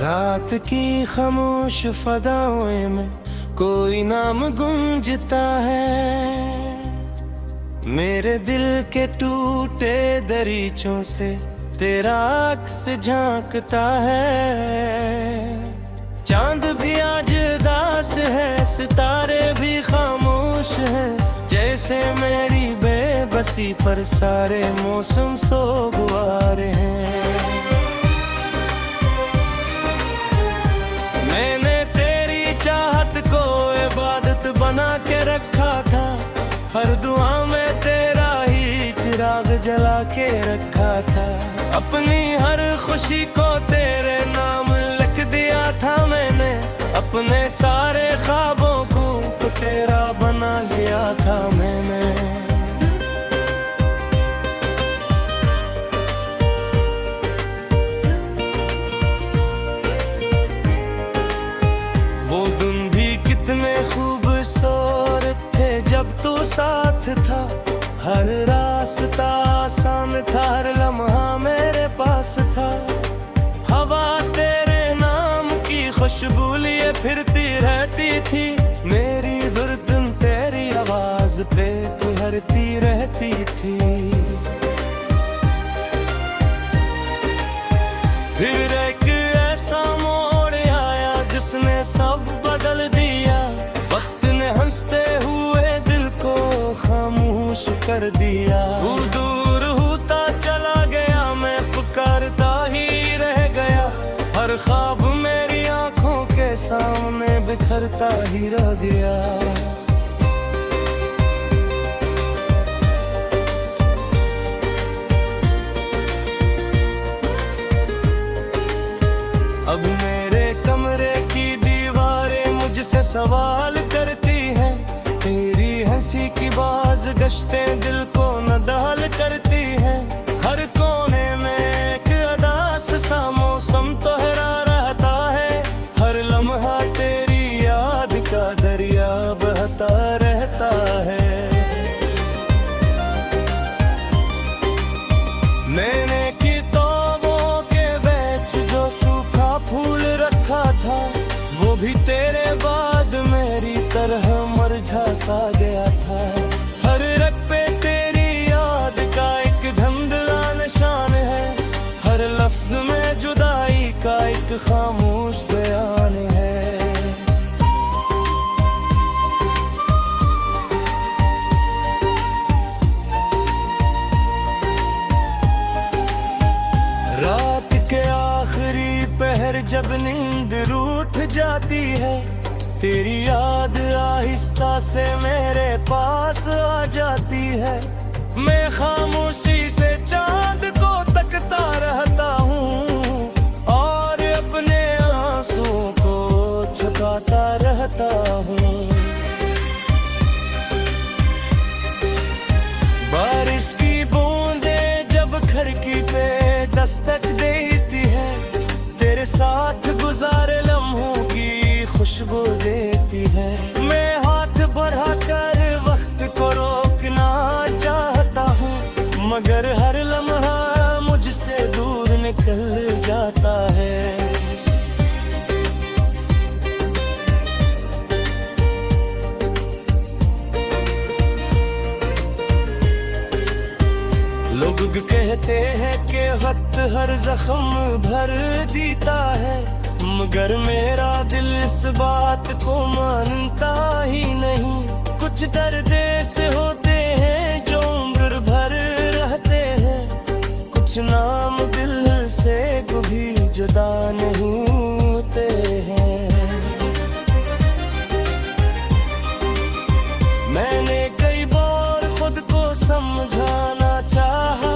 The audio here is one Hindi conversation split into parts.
रात की खामोश फदाओं में कोई नाम गूंजता है। मेरे दिल के टूटे दरीचों से तेरा अक्स झांकता है। चांद भी आज उदास है, सितारे भी खामोश हैं। जैसे मेरी बेबसी पर सारे मौसम सोगवार हैं। मैंने तेरी चाहत को इबादत बना के रखा था। हर दुआ में तेरा ही चिराग जला के रखा था। अपनी हर खुशी को तेरे नाम लिख दिया था मैंने। अपने सारे ख्वाबों को तेरा बना लिया था मैंने। वो दिन भी कितने खूबसूरत थे जब तू साथ था। हर रास्ता आसान था, हर लम्हा मेरे पास था। हवा तेरे नाम की खुशबू लिए फिरती रहती थी। मेरी दुर्दन तेरी आवाज पे ठहरती रहती थी। फिर एक ऐसा मोड़ आया जिसने सब बदल दिया। वक्त ने हंसते हुए दिल को खामोश कर दिया। तू दूर होता चला गया, मैं पुकारता ही रह गया। हर ख्वाब मेरी आंखों के सामने बिखरता ही रह गया। अब मेरे कमरे की दीवारें मुझसे सवाल करती हैं। तेरी हंसी की बाज गश्तें दिल को नदाल करती हैं। हर कोने में एक अदास सा मौसम तोहरा रहता है। हर लम्हा तेरी याद का दरिया बहता रहता है। मैंने किताबों के बेच जो सूखा फूल रखा था, वो भी तेरे बाद मेरी तरह मुरझा सा गया था। हर रग पे तेरी याद का एक धुंधला निशान है। हर लफ्ज में जुदाई का एक खामोश बयान है। रात के आखिरी पहर जब नींद रूठ जाती है, तेरी याद आहिस्ता से मेरे पास आ जाती है। मैं खामोशी से चांद को तकता रहता हूँ और अपने आंसुओं को छुपाता रहता हूँ। बारिश की बूंदें जब खिड़की पे दस्तक देती है, तेरे साथ गुजारे लम्हों की खुशबू देती है। मैं हाथ बढ़ा कर वक्त को रोकना चाहता हूँ, मगर हर लम्हा मुझसे दूर निकल जाता है। लोग कहते हैं कि वक्त हर जख्म भर देता है, मगर मेरा दिल इस बात को मानता ही नहीं। कुछ दर्द ऐसे होते हैं जो उम्र भर रहते हैं। कुछ नाम दिल से कभी जुदा नहीं होते हैं। मैंने कई बार खुद को समझाना चाहा,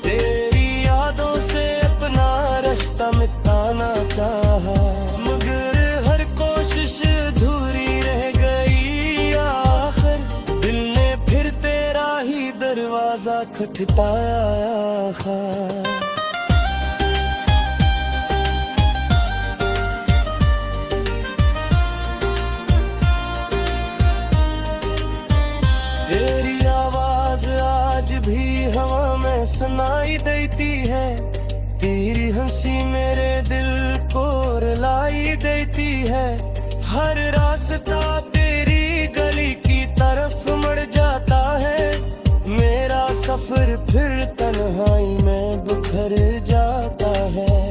तेरी यादों से अपना रिश्ता मिटाना चाहा, मगर हर कोशिश अधूरी रह गई। आखिर दिल ने फिर तेरा ही दरवाजा खटखटाया। तेरी आवाज आज भी हवा में सुनाई देती है। तेरी हंसी मेरे दिल है। हर रास्ता तेरी गली की तरफ मुड़ जाता है। मेरा सफर फिर तन्हाई में बिखर जाता है।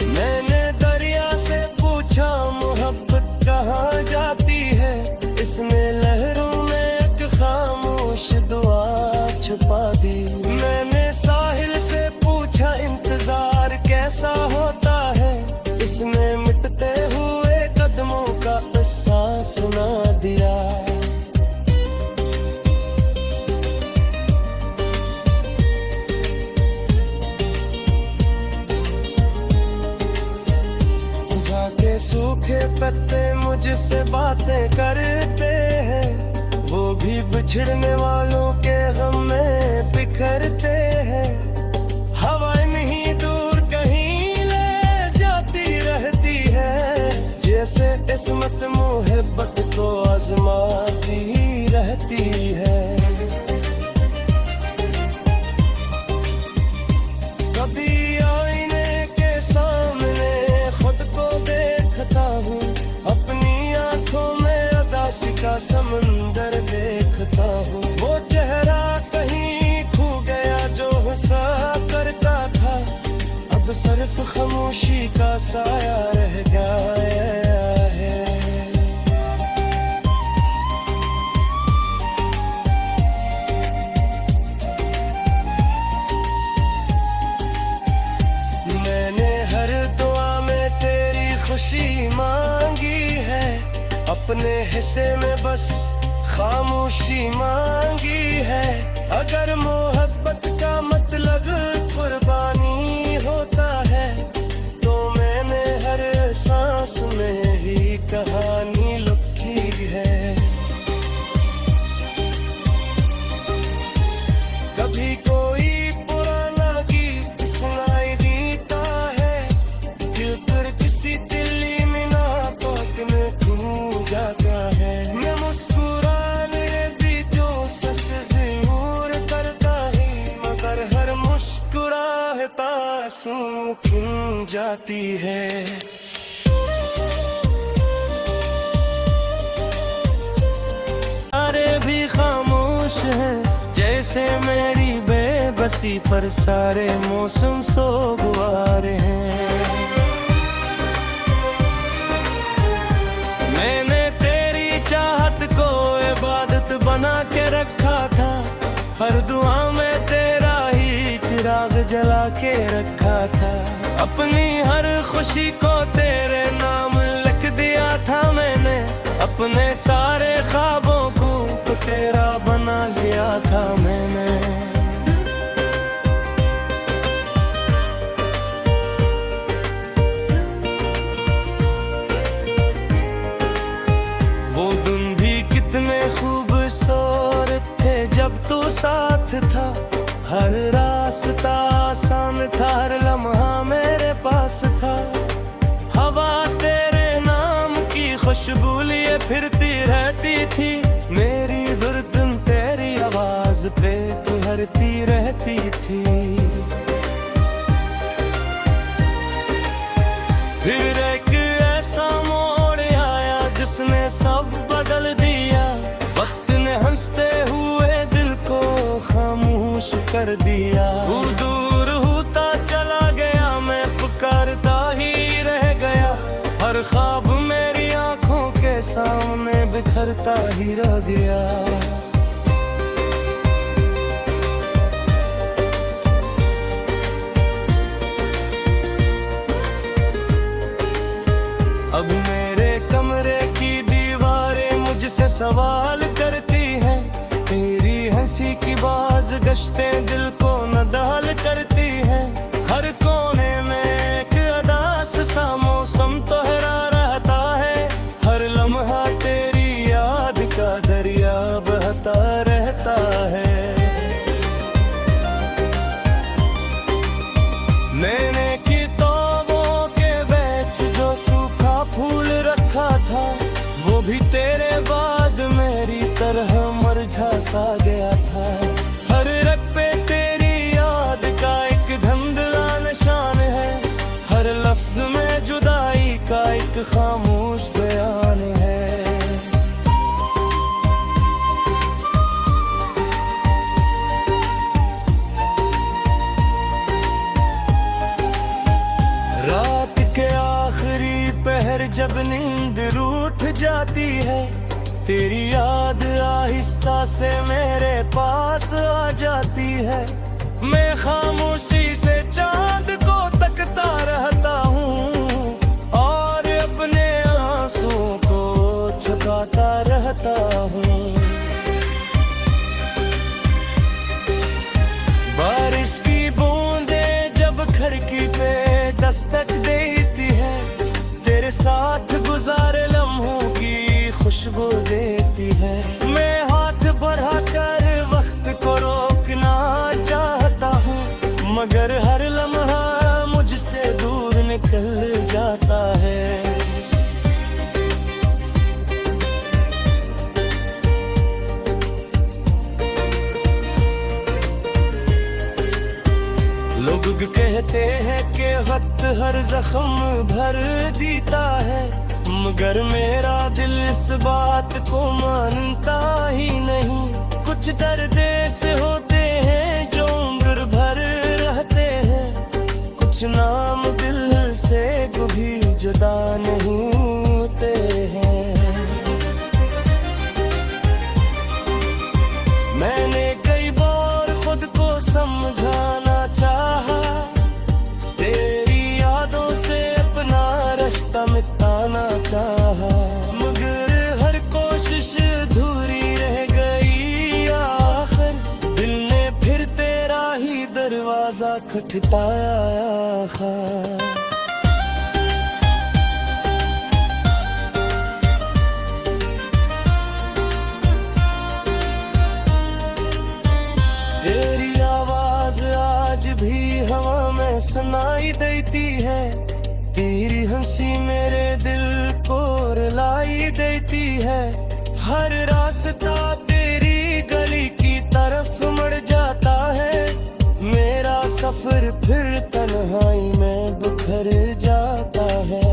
मैंने दरिया से पूछा मोहब्बत कहाँ जाती है। इसने लहरों में एक खामोश दुआ छुपा दी। मैंने साहिल से पूछा इंतजार कैसा होता है। इसने मिटते हुए कदमों का किस्सा सुना दिया। के सूखे पत्ते मुझसे बातें करते हैं। वो भी बिछड़ने वालों के गम में बिखरते हैं। हवाएं नहीं दूर कहीं ले जाती रहती है। जैसे किस्मत मोहब्बत को आजमाती रहती है। कभी आईने के सामने खुद को देखता हूँ। अपनी आंखों में उदासी का समंदर देखता हूँ। वो चेहरा कहीं खो गया जो हंसा करता था। अब सिर्फ खामोशी का साया रह गया है। मैंने हर दुआ में तेरी खुशी मांगी है। अपने हिस्से में बस खामोशी मांगी है। अगर मोहब्बत का मतलब कुर्बानी होता है तो मैंने हर सांस में ही कहानी लिखी है। कभी कोई पुराना गीत सुनाई देता है। दिल पर किसी दिल्ली मीना पाक में खो जाता है। मैं मुस्कुराने भी जो सच जरूर करता ही मगर हर मुस्कुराहता आंसू खिल जाती है। सारे भी खामोश हैं जैसे मेरी बेबसी पर सारे मौसम सोगवार हैं। मैंने तेरी चाहत को इबादत बना के रखा था। हर दुआ में तेरा ही चिराग जला के रखा था। अपनी हर खुशी को तेरे नाम लिख दिया था मैंने। अपने सारे ख्वाबों को तो तेरा बना लिया था मैंने। वो दिन भी कितने खूबसूरत थे जब तू साथ था। हर रास्ता आसान था, हर लम्हा मेरे पास था। हवा तेरे नाम की खुशबू लिए फिरती रहती थी। मेरी दुर्दन तेरी आवाज पे तू हरती रहती थी। फिर एक ऐसा मोड़ आया जिसने सब बदल दिया। वक्त ने हंसते हुए दिल को खामोश कर दिया। वो दूर होता चला गया, मैं पुकारता ही रह गया। हर ख्वाब मेरी आंखों के सामने बिखरता ही रह गया। अब मेरे कमरे की दीवारें मुझसे सवाल करती हैं। तेरी हंसी की बाज गश्तें दिल को नदाल करती हैं। हर कोने में एक अदास सा मौसम तोहरा रहता है। हर लम्हा तेरी याद का दरिया बहता रहता है। मैंने किताबों के बेच जो सूखा फूल रखा था, वो भी तेरे बाद मेरी तरह मुरझा गया था। हर रग पे तेरी याद का एक धुंधला निशान है। खामोश बयान है। रात के आखिरी पहर जब नींद रूठ जाती है, तेरी याद आहिस्ता से मेरे पास आ जाती है। मैं खामोशी से चांद को तकता रहता हूँ और अपने आंसुओं को छुपाता रहता हूँ। बारिश की बूंदें जब खिड़की पे दस्तक देती है, तेरे साथ गुजारे लम्हों की खुशबू देती है। मैं हाथ बढ़ाकर वक्त को रोकना चाहता हूँ, मगर हर लम्हा मुझसे दूर निकल जाता है। लोग कहते हैं कि वक्त हर जख्म भर देता है, मगर मेरा दिल इस बात को मानता ही नहीं। कुछ दर्द ऐसे होते हैं जो उम्र भर रहते हैं, कुछ नाम दिल से कभी जुदा नहीं होते हैं। मैंने कई बार खुद को समझाना चाहा, तेरी यादों से अपना रास्ता मिटाना चाहा, मगर हर कोशिश अधूरी रह गई। आखिर दिल ने फिर तेरा ही दरवाजा खटखटाया। तेरी आवाज आज भी हवा में सुनाई देती है, तेरी हंसी मेरे दिल को रुलाई देती है। हर रास्ता तेरी गली की तरफ मुड़ जाता है, मेरा सफर फिर तन्हाई में बिखर जाता है।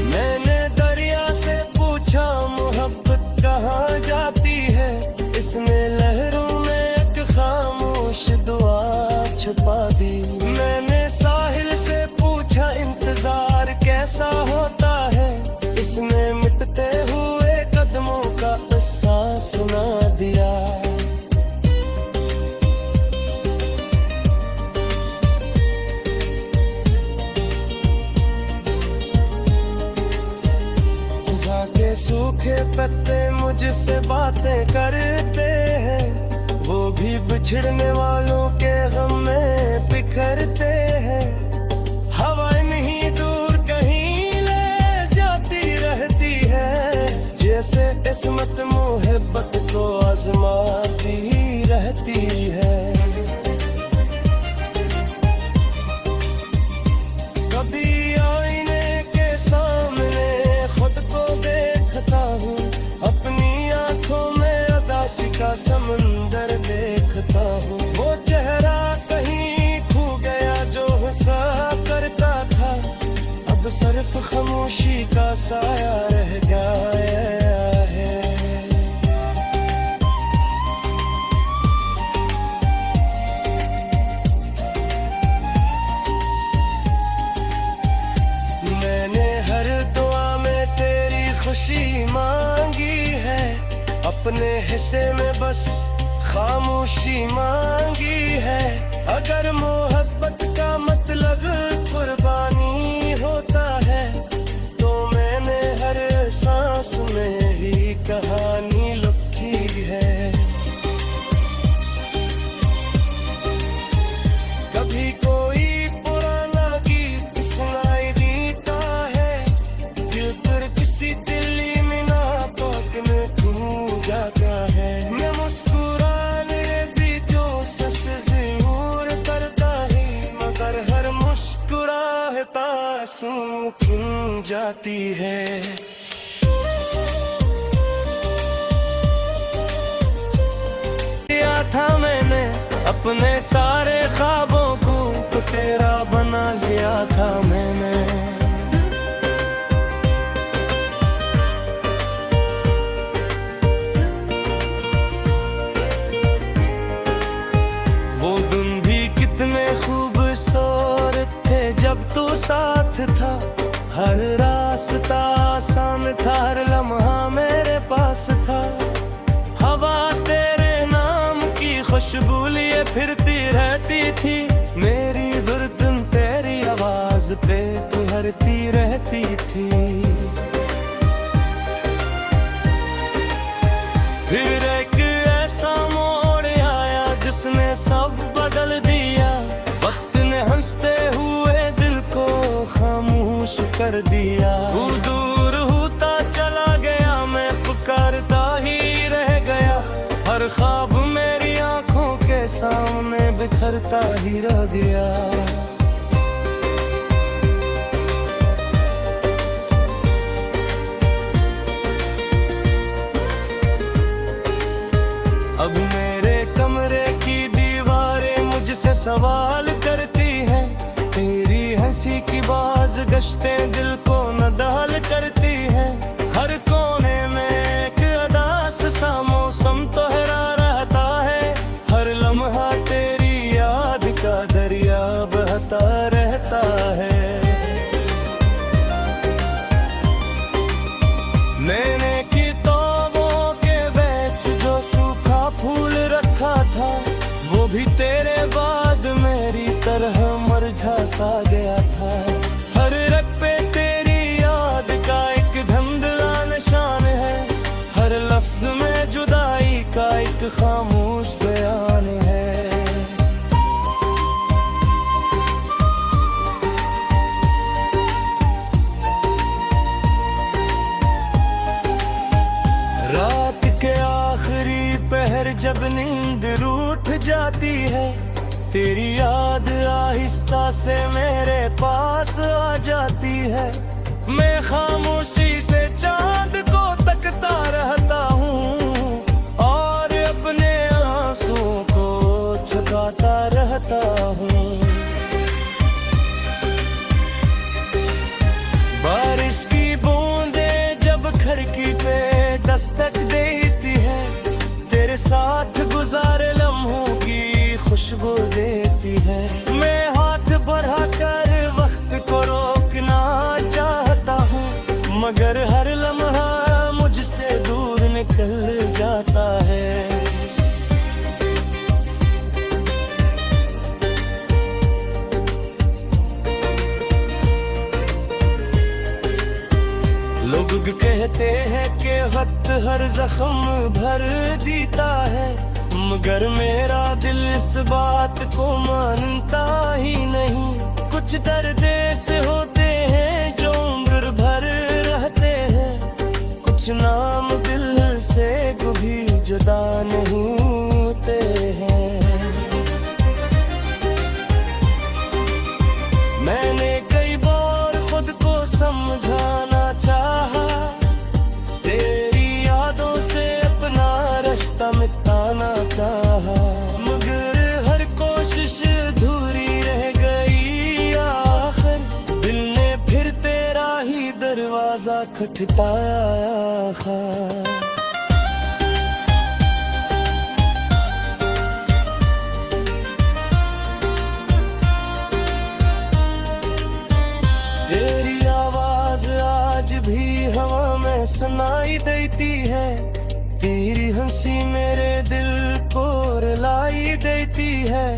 मैंने दरिया से पूछा मोहब्बत कहाँ जाती है, इसने लहरों में एक खामोश दुआ छुपा दी। मैंने साहिल से पूछा इंतजार कैसा होता है, इसने मिटते हुए कदमों का किस्सा सुना दिया। के सूखे पत्ते मुझसे बातें करते हैं, वो भी बिछड़ने वालों के गम में बिखरते हैं। हवाएं नहीं दूर कहीं ले जाती रहती है, जैसे किस्मत मोहब्बत को आजमाती रहती है। कभी आईने के सामने खुद को देखता हूँ, अपनी आंखों में उदासी का समंदर देखता हूँ। वो चेहरा कहीं खो गया जो हंसा करता था, अब सिर्फ खामोशी का साया रह गया है। मैंने हर दुआ में तेरी खुशी मांगी है, अपने हिस्से में बस खामोशी मांगी है। अगर मोहब्बत का मतलब कुर्बानी होता है, तो मैंने हर सांस में ही कहानी लिखी है। कभी कोई पुराना गीत सुनाई देता है, दिल पर किसी दिली मिना पौध में खो जाता है। मैं मुस्कुराने भी जो सच जरूर करता है, मगर हर मुस्कुराहट आंसू खिल जाती है। था मैंने अपने सारे ख्वाबों को तेरा बना तू साथ था, हर रास्ता आसान था, हर लम्हा मेरे पास था। हवा तेरे नाम की खुशबू लिए फिरती रहती थी, मेरी धुन तेरी आवाज पे तू हरती रहती थी। फिर एक ऐसा मोड़ आया जिसने सब बदल दिया, वक्त ने हंसते हुए दिल को खामोश कर दिया। तू दूर होता चला गया, मैं पुकारता ही रह गया, हर ख्वाब मेरी आंखों के सामने बिखरता ही रह गया। अब मेरे कमरे की दीवारें मुझसे सवाल करती हैं, तेरी हंसी की बाज गश्तें दिल को नदाल करती हैं। हर कोने में एक अदास सा मौसम तोहरा रहता है, हर लम्हा तेरी याद का दरिया बहता रहता है। मैंने की तौबों के बीच जो सूखा फूल रखा था, वो भी तेरे बाद मेरी तरह मुरझा सा गया था। हर रग पे तेरी याद का एक धुंधला निशान है, हर लफ्ज में जुदाई का एक खामोश बयान है। रात के आखिरी पहर जब नींद रूठ जाती है, तेरी याद आहिस्ता से मेरे पास आ जाती है। मैं खामोशी से चांद को तकता रहता हूँ और अपने आंसुओं को छुपाता रहता हूँ। बारिश की बूंदें जब खिड़की पे दस्तक देती है, तेरे साथ गुजारे लम्हों की खुशबू देती है। मैं हाथ बढ़ा कर वक्त को रोकना चाहता हूँ, मगर हर लम्हा मुझसे दूर निकल जाता है। लोग कहते हैं कि वक्त हर जख्म भर देता है, मगर मेरा दिल इस बात को मानता ही नहीं। कुछ दर्द ऐसे होते हैं जो उम्र भर रहते हैं, कुछ नाम दिल से कभी जुदा नहीं होते हैं। मैंने कई बार खुद को समझाना चाहा, तेरी यादों से अपना रिश्ता मिटाना चाहा, मगर हर कोशिश अधूरी रह गई। आखिर दिल ने फिर तेरा ही दरवाजा खटखटाया। तेरी आवाज आज भी हवा में सुनाई देती है, तेरी हंसी मेरे दिल को रुलाई देती है।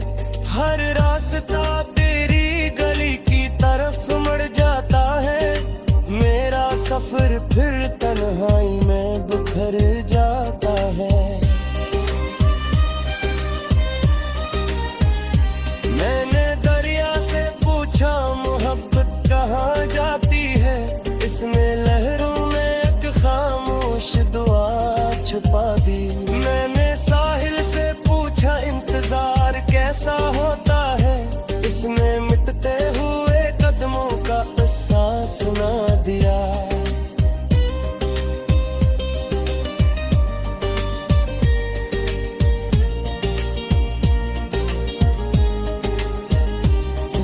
हर रास्ता तेरी गली की तरफ मुड़ जाता है, मेरा सफर फिर तन्हाई में बिखर जाता है। मैंने दरिया से पूछा मोहब्बत कहाँ जाती है, इसने लहरों में एक खामोश दुआ छुपा दी। मैंने साहिल से पूछा इंतजार कैसा होता है, इसने मिटते हुए कदमों का किस्सा सुना दिया।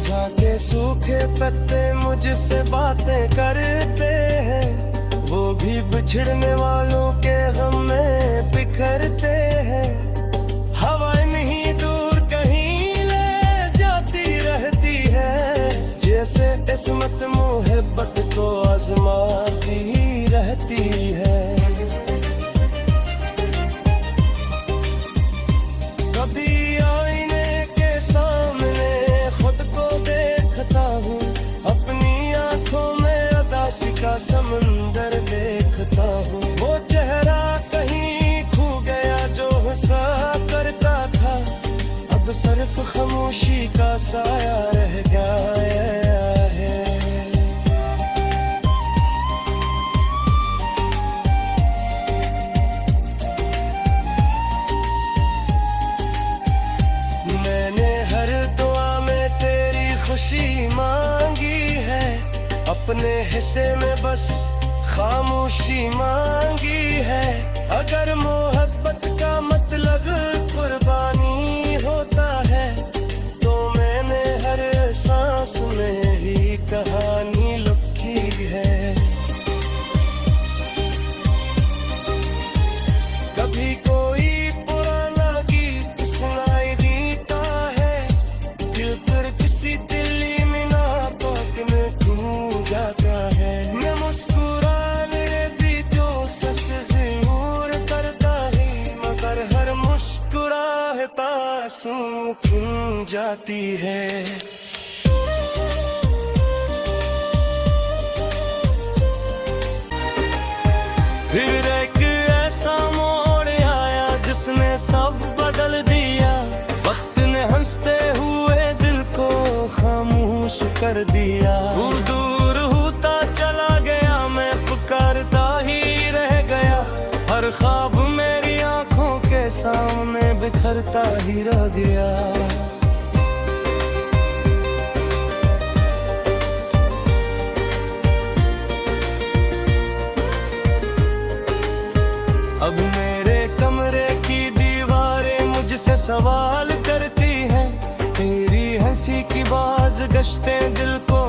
जाके सूखे पत्ते मुझसे बातें करते हैं, वो भी बिछड़ने वालों के गम में बिखरते हैं। हवाएं नहीं दूर कहीं ले जाती रहती है, जैसे समंदर देखता हूँ। वो चेहरा कहीं खो गया जो हंसा करता था, अब सिर्फ खामोशी का साया रह गया है। मैंने हर दुआ में तेरी खुशी मांगी है, अपने हिस्से में बस खामोशी मांगी है। अगर मोहब्बत का मतलब कुर्बानी होता है, तो मैंने हर सांस में ही कहानी लिखी है। कभी कोई पुराना गीत सुनाई देता है, दिल पर किसी दिल्ली मीना पाक में खो जाता है। मैं मुस्कुराने भी तो सच जरूर करता ही, मगर हर मुस्कुराहटा आंसू खिल जाती है। फिर एक ऐसा मोड़ आया जिसने सब बदल दिया, वक्त ने हंसते हुए दिल को खामोश कर दिया। वो दूर होता चला गया, मैं पुकारता ही रह गया, हर ख्वाब मेरी आंखों के सामने बिखरता ही रह गया। अब मेरे कमरे की दीवारें मुझसे सवाल करती हैं, तेरी हंसी की बाज़ गश्तें दिल को